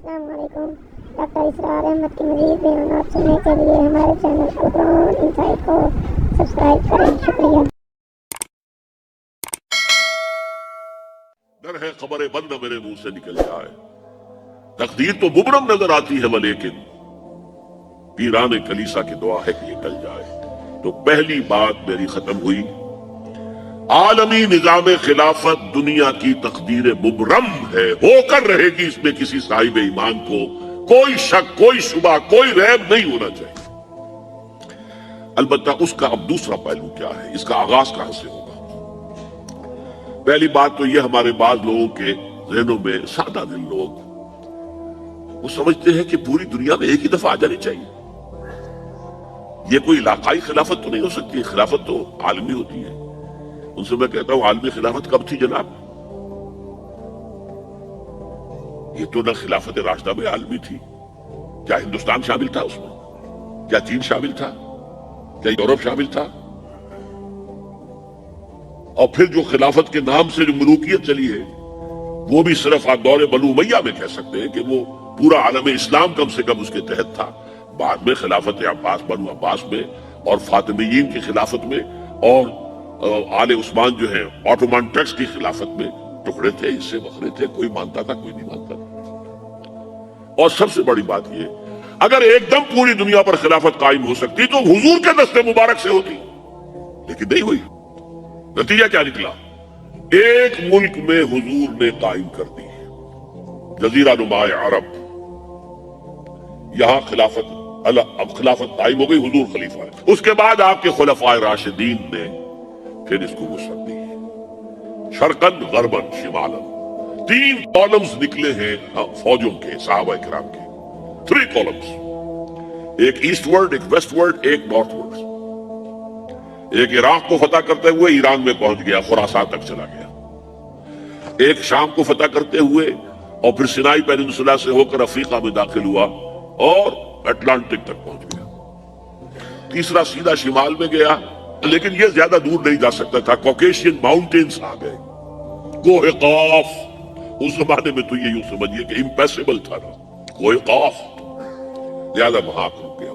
السلام علیکم۔ ڈاکٹر اسرار احمد کی مزید بیانات سننے کے لیے ہمارے چینل القرآن انسائٹ کو سبسکرائب کریں۔ شکریہ۔ ڈر ہے خبر بند میرے منہ سے نکل جائے، تقدیر تو مبرم نظر آتی ہے لیکن پیران کلیسا کی دعا ہے کہ یہ ٹل جائے۔ تو پہلی بات میری ختم ہوئی، عالمی نظام خلافت دنیا کی تقدیر مبرم ہے، ہو کر رہے گی، اس میں کسی صاحب ایمان کو کوئی شک، کوئی شبہ، کوئی ریب نہیں ہونا چاہیے۔ البتہ اس کا اب دوسرا پہلو کیا ہے، اس کا آغاز کہاں سے ہوگا؟ پہلی بات تو یہ، ہمارے بعض لوگوں کے ذہنوں میں، سادہ دل لوگ وہ سمجھتے ہیں کہ پوری دنیا میں ایک ہی دفعہ آ جانی چاہیے، یہ کوئی علاقائی خلافت تو نہیں ہو سکتی، خلافت تو عالمی ہوتی ہے۔ ان سے میں کہتا ہوں، عالمی خلافت کب تھی جناب؟ یہ تو نہ خلافت راشدہ میں عالمی تھی، کیا ہندوستان شامل تھا اس میں؟ کیا چین شامل تھا؟ کیا یورپ شامل تھا؟ اور پھر جو خلافت کے نام سے جو ملوکیت چلی ہے، وہ بھی صرف دور بنو امیہ میں کہہ سکتے ہیں کہ وہ پورا عالم اسلام کم سے کم اس کے تحت تھا۔ بعد میں خلافت عباس، بنو عباس میں اور فاطمیین کی خلافت میں اور آل عثمان جو ہے آٹومان ٹرکس کی خلافت میں ٹکڑے تھے، حصے بکھرے تھے، کوئی مانتا تھا، کوئی نہیں مانتا تھا۔ اور سب سے بڑی بات یہ، اگر ایک دم پوری دنیا پر خلافت قائم ہو سکتی تو حضور کے دست مبارک سے ہوتی، لیکن نہیں ہوئی۔ نتیجہ کیا نکلا؟ ایک ملک میں حضور نے قائم کر دی، جزیرہ نما عرب، یہاں خلافت اب خلافت قائم ہو گئی، حضور خلیفہ ہے۔ اس کے بعد آپ کے خلفائے راشدین نے پھر اس کو وسعت دی، شرقاً غرباً شمالاً۔ 3 کالمز نکلے ہیں فوجوں کے، صحابہ کرام کے، 3 کالمز، ایک ایسٹ ورڈ، ایک ویسٹ ورڈ، ایک نارتھ ورڈ۔ ایک عراق کو فتح کرتے ہوئے ایران میں پہنچ گیا، خراسان تک چلا گیا۔ ایک شام کو فتح کرتے ہوئے اور پھر سینائی پیننسولا سے ہو کر افریقہ میں داخل ہوا اور اٹلانٹک تک پہنچ گیا۔ تیسرا سیدھا شمال میں گیا، لیکن یہ زیادہ دور نہیں جا سکتا تھا، کوکیشین ماؤنٹینز آ گئے، کوہ قاف۔ اس زمانے میں تو یہ یوں سمجھیے کہ امپیسیبل تھا نا، کوہ قاف، زیادہ وہاں رک گیا۔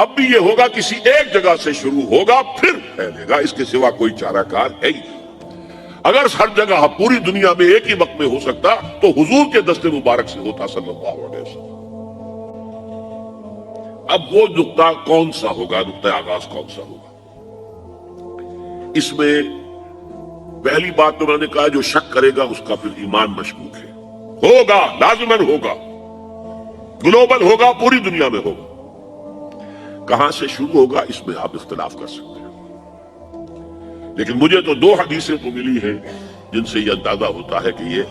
اب بھی یہ ہوگا، کسی ایک جگہ سے شروع ہوگا پھر پھیلے گا، اس کے سوا کوئی چارہ کار ہے ہی۔ اگر ہر جگہ پوری دنیا میں ایک ہی وقت میں ہو سکتا تو حضور کے دست مبارک سے ہوتا صلی اللہ علیہ وسلم۔ اب وہ نقطہ کون سا ہوگا، نقطہ آغاز کون سا ہوگا؟ اس میں پہلی بات تو میں نے کہا، جو شک کرے گا اس کا پھر ایمان مشکوک ہے۔ ہوگا، لازماً ہوگا، گلوبل ہوگا، پوری دنیا میں ہوگا۔ کہاں سے شروع ہوگا اس میں آپ اختلاف کر سکتے ہیں، لیکن مجھے تو 2 حدیثیں تو ملی ہیں جن سے یہ اندازہ ہوتا ہے کہ یہ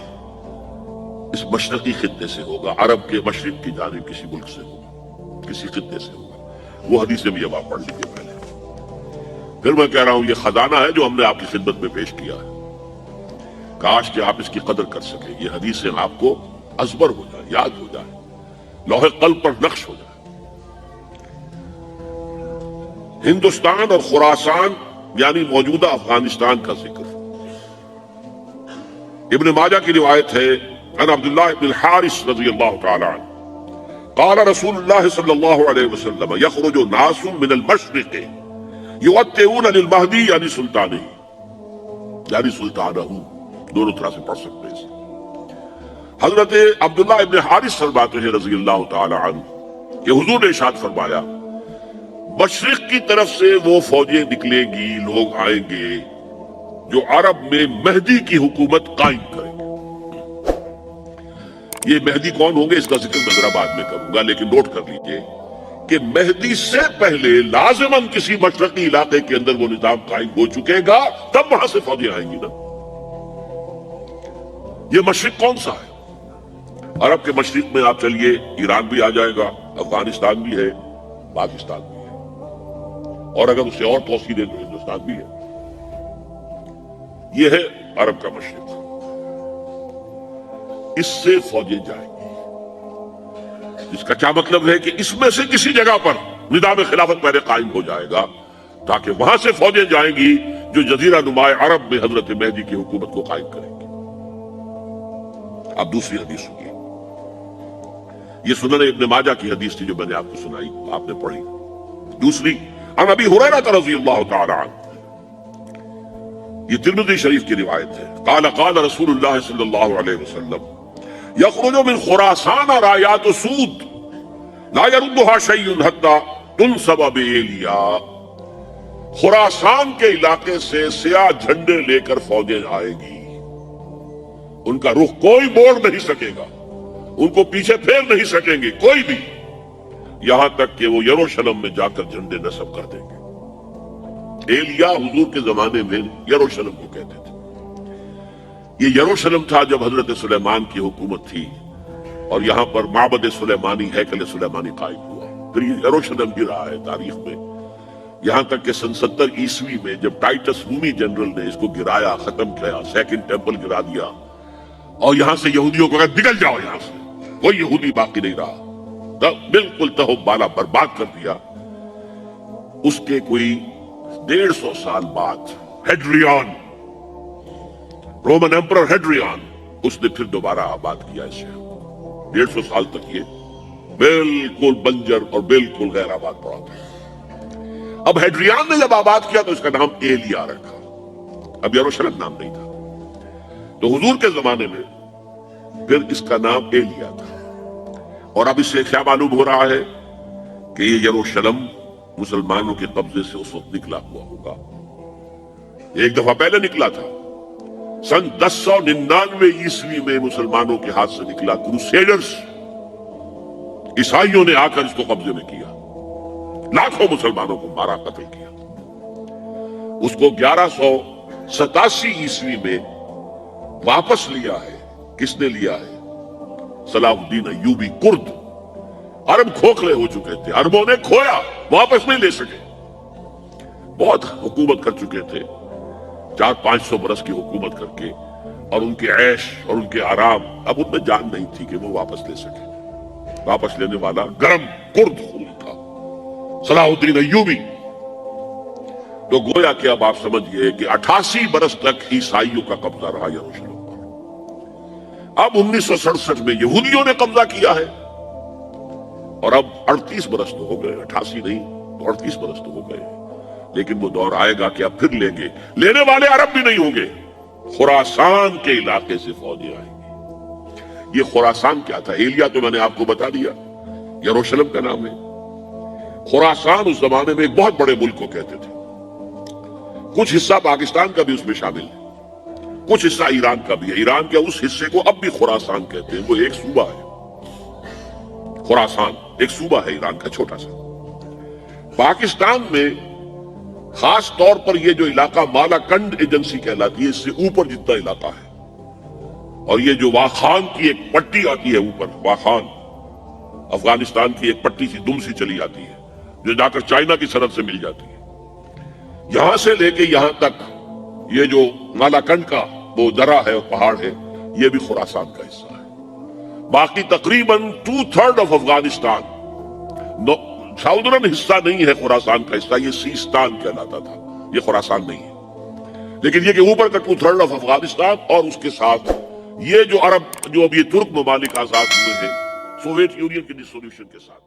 اس مشرقی خطے سے ہوگا، عرب کے مشرق کی جانب کسی ملک سے ہوگا، کسی خطے سے ہوگا۔ وہ حدیثیں بھی اب آپ پڑھ لیجیے پہلے۔ پھر میں کہہ رہا ہوں، یہ خزانہ ہے جو ہم نے آپ کی خدمت میں پیش کیا ہے، کاش کہ آپ اس کی قدر کر سکیں، یہ حدیثیں آپ کو ازبر ہو جائے، یاد ہو جائے، لوح قلب پر نقش ہو جائے۔ ہندوستان اور خراسان یعنی موجودہ افغانستان کا ذکر ابن ماجہ کی روایت ہے، عن عبداللہ ابن الحارث رضی اللہ تعالی عنہ قال رسول اللہ صلی اللہ علیہ وسلم یخرج ناس من المشرق یؤتئون للمہدی یعنی سلطانہ، دونوں طرح سے پڑھ سکتے ہیں۔ حضرت عبداللہ ابن حارث فرماتے ہیں رضی اللہ تعالی عنہ کہ حضور نے ارشاد فرمایا، مشرق کی طرف سے وہ فوجیں نکلیں گی، لوگ آئیں گے جو عرب میں مہدی کی حکومت قائم کریں گے۔ یہ مہدی کون ہوں گے اس کا ذکر میں ذرا بعد میں کروں گا، لیکن نوٹ کر لیجئے کہ مہدی سے پہلے لازماً کسی مشرقی علاقے کے اندر وہ نظام قائم ہو چکے گا، تب وہاں سے فوجیں آئیں گی نا۔ یہ مشرق کون سا ہے؟ عرب کے مشرق میں آپ چلیے، ایران بھی آ جائے گا، افغانستان بھی ہے، پاکستان بھی ہے، اور اگر اسے اور توسیع دیں تو ہندوستان بھی ہے۔ یہ ہے عرب کا مشرق، اس سے فوجیں جائیں گی۔ اس کا کیا مطلب ہے کہ اس میں سے کسی جگہ پر نظام خلافت پہلے قائم ہو جائے گا، تاکہ وہاں سے فوجیں جائیں گی جو جزیرہ نما عرب میں حضرت مہدی کی حکومت کو قائم کریں گی۔ اب دوسری حدیث سنیے، یہ سنن ابن ماجہ کی حدیث تھی جو میں نے آپ کو سنائی، آپ نے پڑھی۔ دوسری عن ابی ہریرہ رضی اللہ تعالی عنہ، یہ ترمذی شریف کی روایت ہے، قال قال رسول اللہ صلی اللہ علیہ وسلم یخرج من خراسان رایات سود لا يردها شیء حتی تنصب بایلیا، خراسان کے علاقے سے سیاہ جھنڈے لے کر فوجیں آئے گی، ان کا رخ کوئی موڑ نہیں سکے گا، ان کو پیچھے پھیر نہیں سکیں گے کوئی بھی، یہاں تک کہ وہ یروشلم میں جا کر جھنڈے نصب کر دیں گے۔ ایلیا حضور کے زمانے میں یروشلم کو کہتے تھے۔ یہ یروشلم تھا جب حضرت سلیمان کی حکومت تھی اور یہاں پر معبد سلیمانی، ہیکل سلیمانی قائم ہوا، پھر یہ یروشلم بھی رہا ہے تاریخ میں، یہاں تک کہ سن 70 عیسوی میں جب ٹائٹس رومی جنرل نے اس کو گرایا، ختم کیا، سیکنڈ ٹیمپل گرا دیا اور یہاں سے یہودیوں کو کہا نکل جاؤ یہاں سے، کوئی یہودی باقی نہیں رہا، بالکل تہو بالا برباد کر دیا۔ اس کے کوئی 150 سال بعد ہیڈریان، رومن ایمپرر ہیڈریان، اس نے پھر دوبارہ آباد کیا اسے۔ 150 سال تک یہ بالکل بنجر اور بالکل غیر آباد پڑا تھا۔ اب ہیڈریان نے جب آباد کیا تو اس کا نام ایلیا رکھا، اب یروشلم نام نہیں تھا۔ تو حضور کے زمانے میں پھر اس کا نام ایلیا تھا، اور اب اس سے کیا معلوم ہو رہا ہے کہ یہ یروشلم مسلمانوں کے قبضے سے اس وقت نکلا ہوا ہوگا۔ ایک دفعہ پہلے نکلا تھا، سن 1099 عیسوی میں مسلمانوں کے ہاتھ سے نکلا، کروسیڈرز، عیسائیوں نے آ کر اس کو قبضے میں کیا، لاکھوں مسلمانوں کو مارا، قتل کیا۔ اس کو 1187 عیسوی میں واپس لیا ہے۔ کس نے لیا ہے؟ صلاح الدین ایوبی کرد۔ عرب کھوکھلے ہو چکے تھے، عربوں نے کھویا، واپس نہیں لے سکے، بہت حکومت کر چکے تھے، 400-500 برس کی حکومت کر کے، اور ان کے عیش اور ان کے آرام، اب ان میں جان نہیں تھی کہ وہ واپس لے سکے۔ واپس لینے والا گرم کرد خون تھا، صلاح الدین ایوبی۔ تو گویا کہ اب آپ سمجھئے کہ 88 برس تک عیسائیوں کا قبضہ رہا یروشلم پر۔ اب 1967 میں یہودیوں نے قبضہ کیا ہے، اور اب 38 برس تو ہو گئے، 88 نہیں تو 38 برس تو ہو گئے، لیکن وہ دور آئے گا کہ اب پھر لیں گے، لینے والے عرب بھی نہیں ہوں گے، خراسان کے علاقے سے فوجیں آئیں گی۔ یہ خراسان کیا تھا؟ ایلیا تو میں نے آپ کو بتا دیا، یروشلم کا نام ہے۔ خراسان اس زمانے میں ایک بہت بڑے ملک کو کہتے تھے، کچھ حصہ پاکستان کا بھی اس میں شامل ہے، کچھ حصہ ایران کا بھی ہے۔ ایران کے اس حصے کو اب بھی خراسان کہتے ہیں، وہ ایک صوبہ ہے، خراسان ایک صوبہ ہے ایران کا چھوٹا سا۔ پاکستان میں خاص طور پر یہ جو علاقہ مالا کنڈ ایجنسی کہلاتی ہے، اس سے اوپر جتنا علاقہ ہے، اور یہ جو واخان کی ایک پٹی آتی ہے اوپر، واخان افغانستان کی ایک پٹی سی دم سی چلی آتی ہے جو جا کر چائنا کی سرحد سے مل جاتی ہے، یہاں سے لے کے یہاں تک یہ جو مالا کنڈ کا وہ درہ ہے اور پہاڑ ہے، یہ بھی خراسان کا حصہ ہے۔ باقی تقریباً 2/3 آف افغانستان ساؤدرن حصہ نہیں ہے خراسان کا حصہ، یہ سیستان کہلاتا تھا، یہ خراسان نہیں ہے، لیکن یہ کہ اوپر کا 2/3 آف افغانستان، اور اس کے ساتھ یہ جو عرب جو اب یہ ترک ممالک آزاد ہوئے ہیں سوویت یونین کے ڈسولوشن کے ساتھ،